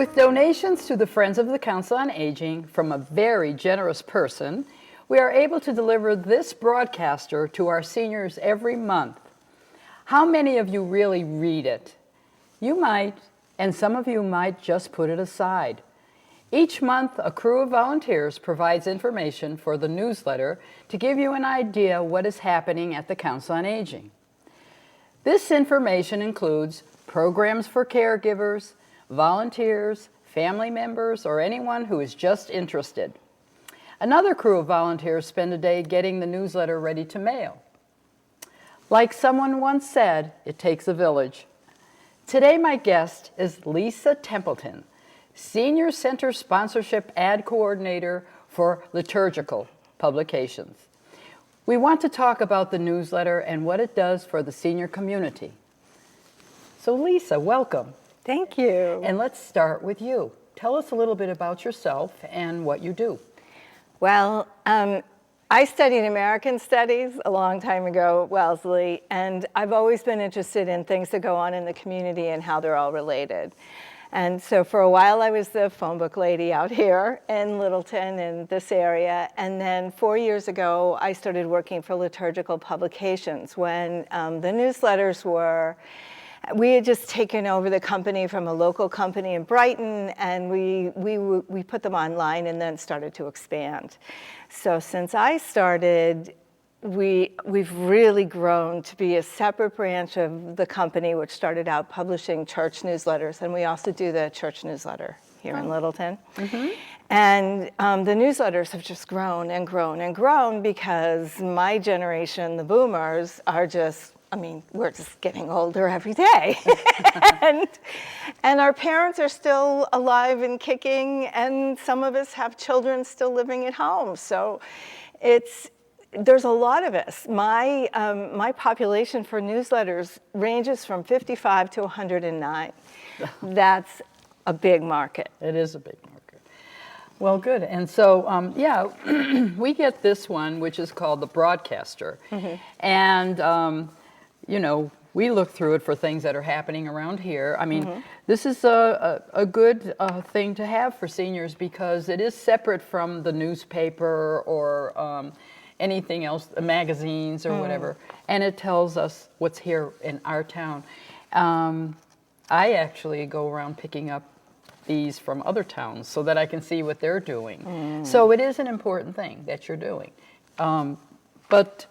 With donations to the Friends of the Council on Aging from a very generous person, we are able to deliver this broadcaster to our seniors every month. How many of you really read it? You might, and some of you might just put it aside. Each month, a crew of volunteers provides information for the newsletter to give you an idea what is happening at the Council on Aging. This information includes programs for caregivers, volunteers, family members, or anyone who is just interested. Another crew of volunteers spend a day getting the newsletter ready to mail. Like someone once said, it takes a village. Today my guest is Lisa Templeton, Senior Center Sponsorship Ad Coordinator for Liturgical Publications. We want to talk about the newsletter and what it does for the senior community. So Lisa, welcome. Thank you. And let's start with you. Tell us a little bit about yourself and what you do. Well, I studied American Studies a long time ago at Wellesley, and I've always been interested in things that go on in the community and how they're all related. And so for a while I was the phone book lady out here in Littleton in this area. And then 4 years ago, I started working for Liturgical Publications when the newsletters we had just taken over the company from a local company in Brighton, and we put them online and then started to expand. So since I started, we've really grown to be a separate branch of the company, which started out publishing church newsletters, and we also do the church newsletter here in Littleton. Mm-hmm. And the newsletters have just grown and grown and grown because my generation, the boomers, are just, we're just getting older every day. and our parents are still alive and kicking, and some of us have children still living at home. So there's a lot of us. My population for newsletters ranges from 55 to 109. That's a big market. It is a big market. Well, good. And so, we get this one, which is called the Broadcaster. Mm-hmm. And, we look through it for things that are happening around here. Mm-hmm. This is a good thing to have for seniors because it is separate from the newspaper or anything else, magazines or whatever, and it tells us what's here in our town. I actually go around picking up these from other towns so that I can see what they're doing. So it is an important thing that you're doing. But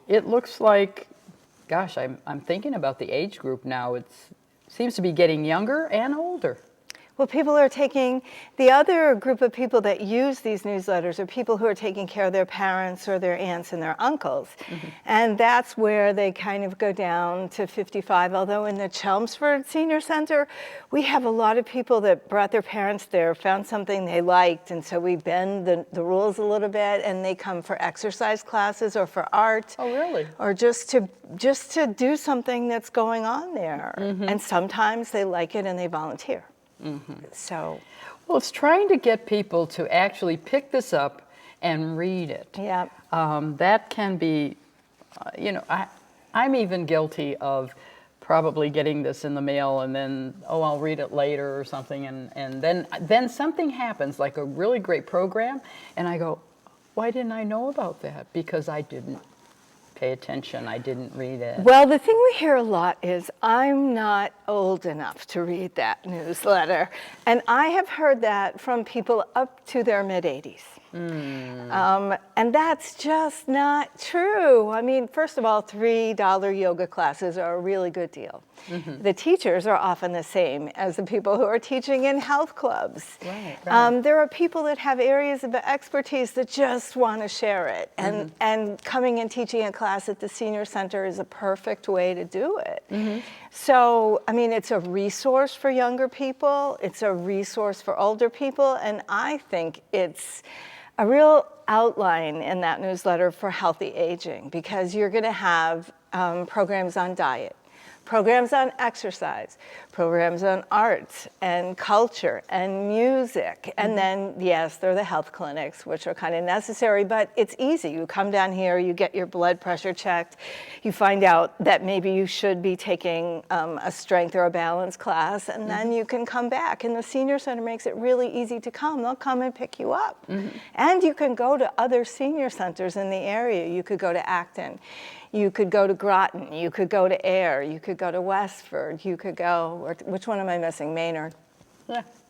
it looks like, gosh, I'm thinking about the age group now. It seems to be getting younger and older. Well, the other group of people that use these newsletters are people who are taking care of their parents or their aunts and their uncles. Mm-hmm. And that's where they kind of go down to 55. Although in the Chelmsford Senior Center, we have a lot of people that brought their parents there, found something they liked, and so we bend the rules a little bit, and they come for exercise classes or for art. Oh, really? Or just to do something that's going on there. Mm-hmm. And sometimes they like it and they volunteer. Mm-hmm. So, well, it's trying to get people to actually pick this up and read it. Yeah. That can be, I'm even guilty of probably getting this in the mail and then, I'll read it later or something, and then something happens, like a really great program, and I go, why didn't I know about that? Because I didn't pay attention. I didn't read it. Well, the thing we hear a lot is, I'm not old enough to read that newsletter. And I have heard that from people up to their mid-80s. And that's just not true. First of all, $3 yoga classes are a really good deal. Mm-hmm. The teachers are often the same as the people who are teaching in health clubs. Right. There are people that have areas of expertise that just want to share it. And coming and teaching a class at the senior center is a perfect way to do it. Mm-hmm. So, it's a resource for younger people. It's a resource for older people. And I think it's a real outline in that newsletter for healthy aging, because you're going to have programs on diet, programs on exercise, programs on arts and culture and music. And then, yes, there are the health clinics, which are kind of necessary, but it's easy. You come down here, you get your blood pressure checked, you find out that maybe you should be taking a strength or a balance class, and then you can come back. And the senior center makes it really easy to come. They'll come and pick you up. And you can go to other senior centers in the area. You could go to Acton. You could go to Groton, you could go to Air, you could go to Westford, you could go, which one am I missing? Maynard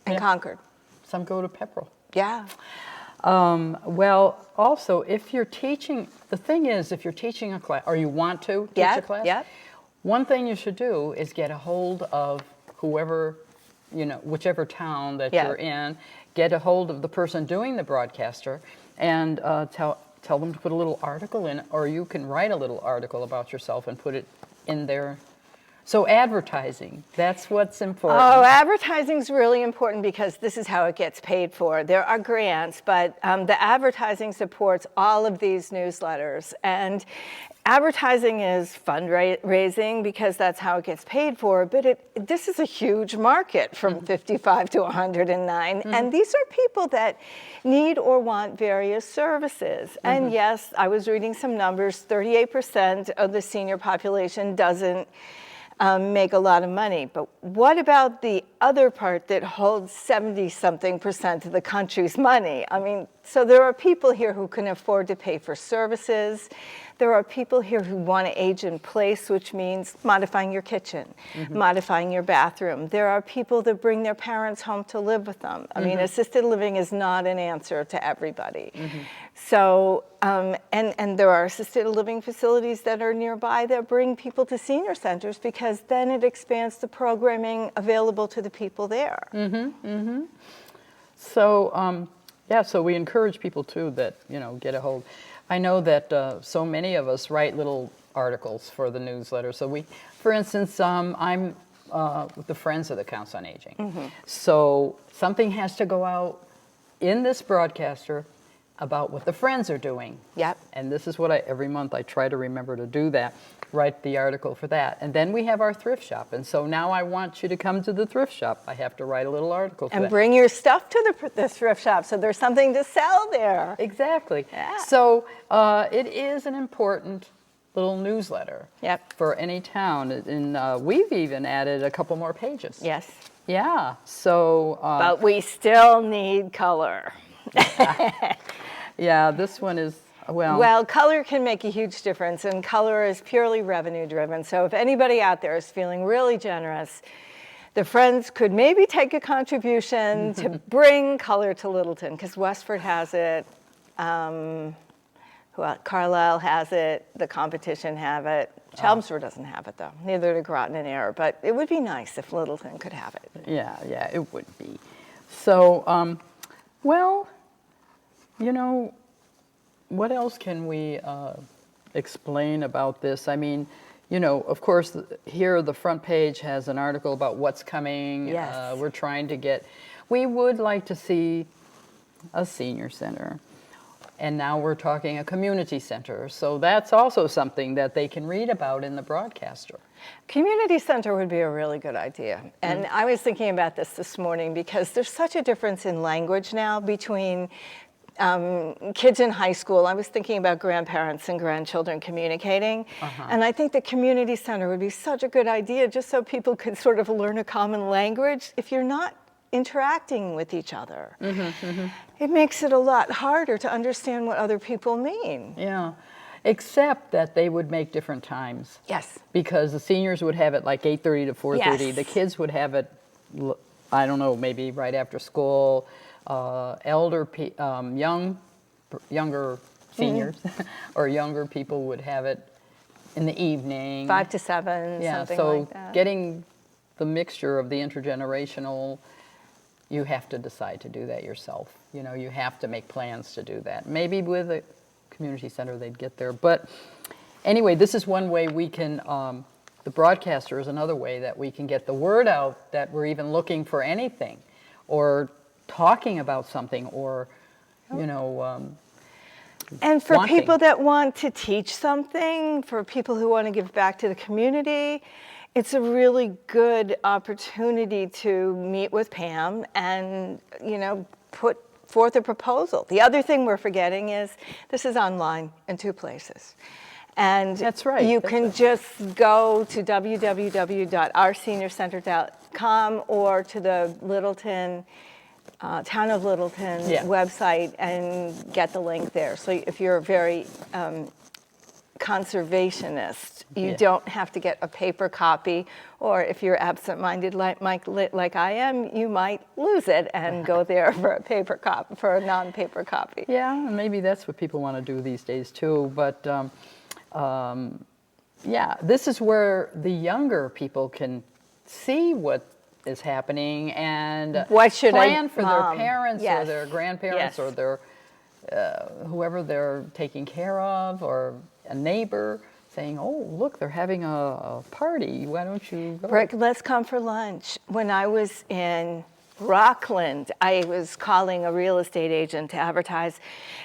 and Concord. Some go to Pepperell. Yeah. Well, also, if you're teaching, the thing is, if you're teaching a class, or you want to teach a class, one thing you should do is get a hold of whoever, whichever town that you're in, get a hold of the person doing the broadcaster, and tell them to put a little article in, or you can write a little article about yourself and put it in there. So advertising, that's what's important. Oh, advertising is really important because this is how it gets paid for. There are grants, but the advertising supports all of these newsletters. And advertising is fundraising because that's how it gets paid for, but this is a huge market from 55 to 109, and these are people that need or want various services. And yes, I was reading some numbers, 38% of the senior population doesn't make a lot of money, but what about the other part that holds 70-something% of the country's money? I mean, so there are people here who can afford to pay for services. There are people here who want to age in place, which means modifying your kitchen, modifying your bathroom. There are people that bring their parents home to live with them. I mean, assisted living is not an answer to everybody. So, and there are assisted living facilities that are nearby that bring people to senior centers because then it expands the programming available to the people there. So, so we encourage people too that, get a hold. I know that so many of us write little articles for the newsletter. So we, for instance, I'm with the Friends of the Council on Aging. So something has to go out in this broadcaster about what the Friends are doing. And this is what every month I try to remember to do that, write the article for that. And then we have our thrift shop. And so now I want you to come to the thrift shop. I have to write a little article for that. And bring your stuff to the thrift shop so there's something to sell there. Exactly. So it is an important little newsletter for any town. And we've even added a couple more pages. Yeah. So. But we still need color. Yeah, this one is, well, color can make a huge difference, and color is purely revenue driven. So if anybody out there is feeling really generous, the Friends could maybe take a contribution to bring color to Littleton, because Westford has it, Carlisle has it, the competition have it. Chelmsford doesn't have it though, neither do Groton and Air, but it would be nice if Littleton could have it. Yeah, it would be. So, well, what else can we explain about this? I mean, of course, here the front page has an article about what's coming. We're trying to we would like to see a senior center. And now we're talking a community center. So that's also something that they can read about in the broadcaster. Community center would be a really good idea. And I was thinking about this morning because there's such a difference in language now between kids in high school. I was thinking about grandparents and grandchildren communicating. And I think the community center would be such a good idea just so people could sort of learn a common language. If you're not interacting with each other, it makes it a lot harder to understand what other people mean. Yeah, except that they would make different times. Because the seniors would have it like 8:30 to 4:30. The kids would have it, I don't know, maybe right after school. Younger seniors or younger people would have it in the evening. 5 to 7, something like that. So getting the mixture of the intergenerational, you have to decide to do that yourself. You have to make plans to do that. Maybe with a community center they'd get there. But anyway, this is one way we can, the broadcaster is another way that we can get the word out that we're even looking for anything or talking about something or, and for people that want to teach something, for people who want to give back to the community, it's a really good opportunity to meet with Pam and, put forth a proposal. The other thing we're forgetting is this is online in 2 places. And That's right. You can just go to www.ourseniorcenter.com or to the Littleton, Town of Littleton website and get the link there. So if you're very conservationist, you don't have to get a paper copy, or if you're absent-minded like I am, you might lose it and go there for a paper copy, for a non-paper copy. Yeah, and maybe that's what people want to do these days too. But yeah, this is where the younger people can see what is happening and plan for their parents or their grandparents or their whoever they're taking care of, or a neighbor saying, oh, look, they're having a party. Why don't you go? Rick, let's come for lunch. When I was in Rockland, I was calling a real estate agent to advertise,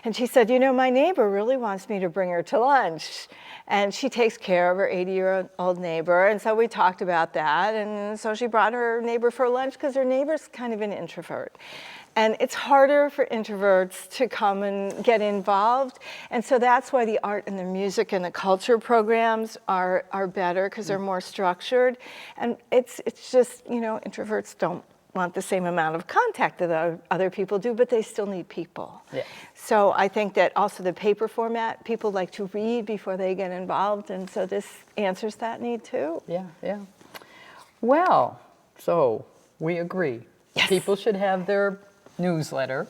and she said, my neighbor really wants me to bring her to lunch. And she takes care of her 80-year-old neighbor, and so we talked about that, and so she brought her neighbor for lunch because her neighbor's kind of an introvert. And it's harder for introverts to come and get involved. And so that's why the art and the music and the culture programs are better, because they're more structured. And it's just, introverts don't want the same amount of contact that other people do, but they still need people. Yeah. So I think that also the paper format, people like to read before they get involved. And so this answers that need too. Yeah, yeah. Well, so we agree. Yes. People should have their newsletter.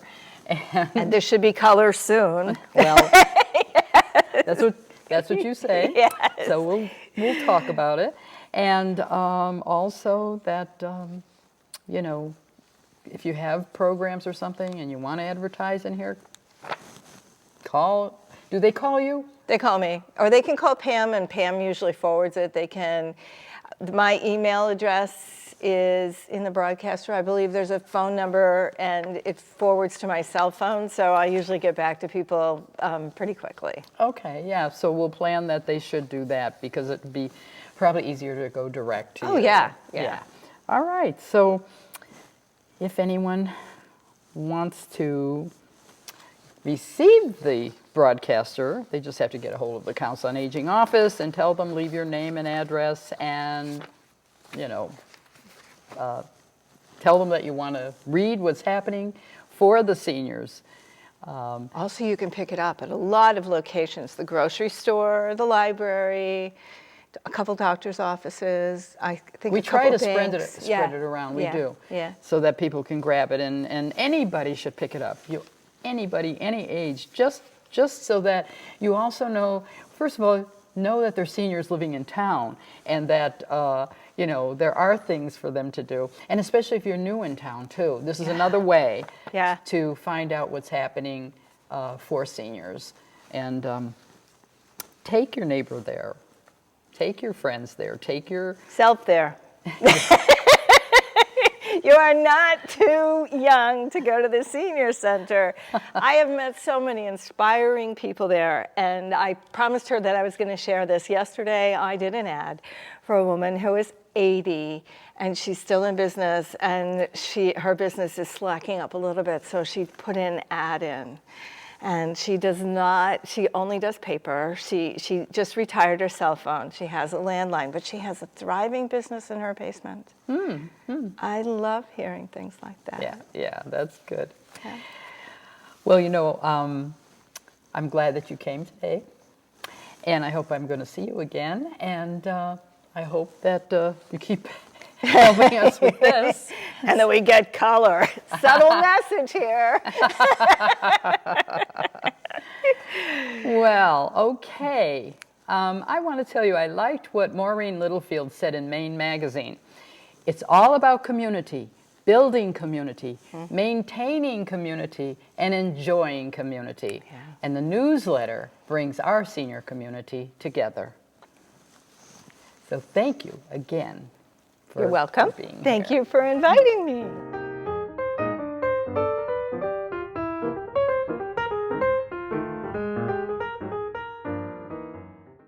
And there should be color soon. Well, that's what you say. Yes. So we'll talk about it. And also that, if you have programs or something and you want to advertise in here, do they call you? They call me, or they can call Pam, and Pam usually forwards it. My email address is in the broadcaster. I believe there's a phone number, and it forwards to my cell phone, so I usually get back to people pretty quickly. Okay, yeah, so we'll plan that they should do that, because it'd be probably easier to go direct to you. Oh, yeah. All right, so if anyone wants to receive the broadcaster, they just have to get a hold of the Council on Aging office and tell them, leave your name and address, and tell them that you want to read what's happening for the seniors. Also, you can pick it up at a lot of locations: the grocery store, the library, a couple doctor's offices. I think we try to spread it around. We do, so that people can grab it, and anybody should pick it up. Anybody, any age, just so that you also know. First of all, know that they're seniors living in town, and that there are things for them to do, and especially if you're new in town too. This is another way to find out what's happening for seniors, and take your neighbor there, take your friends there, take your self there. You are not too young to go to the senior center. I have met so many inspiring people there, and I promised her that I was going to share this. Yesterday, I did an ad for a woman who is 80, and she's still in business, and her business is slacking up a little bit, so she put an ad in. And she only does paper. She just retired her cell phone. She has a landline, but she has a thriving business in her basement. I love hearing things like that. Yeah, that's good. Yeah. Well, I'm glad that you came today, and I hope I'm going to see you again, and I hope that you keep helping us with this. And that we get color. Subtle message here. Well, okay. I want to tell you, I liked what Maureen Littlefield said in Maine Magazine. It's all about community, building community, maintaining community, and enjoying community. Yeah. And the newsletter brings our senior community together. So thank you again. You're welcome. For being Thank here. you for inviting me.